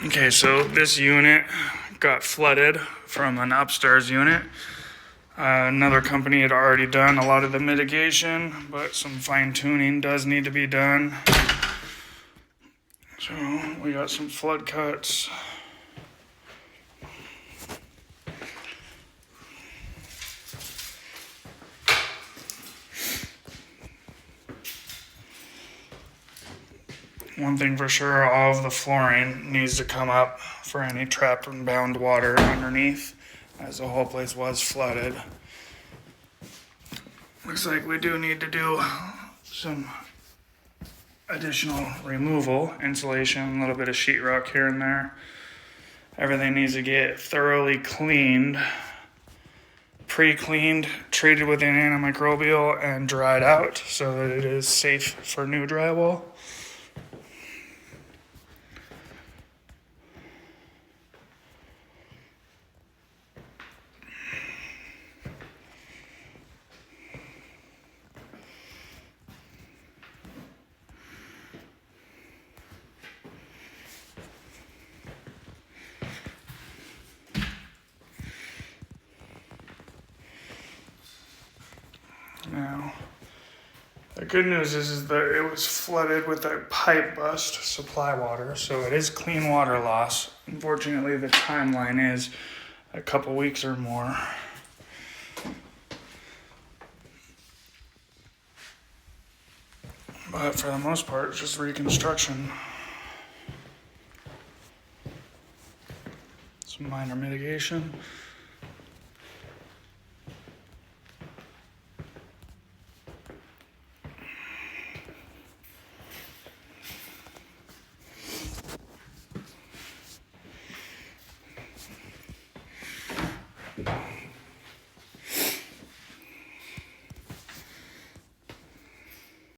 Okay, so this unit got flooded from an upstairs unit. Another company had already done a lot of the mitigation, but some fine tuning does need to be done. So we got some flood cuts. One thing for sure, all of the flooring needs to come up for any trapped and bound water underneath, as the whole place was flooded. Looks like we do need to do some additional removal, insulation, a little bit of sheetrock here and there. Everything needs to get thoroughly cleaned, pre-cleaned, treated with an antimicrobial, and dried out so that it is safe for new drywall. Now, the good news is that it was flooded with a pipe bust supply water, so it is clean water loss. Unfortunately, the timeline is a couple weeks or more. But for the most part, it's just reconstruction. Some minor mitigation.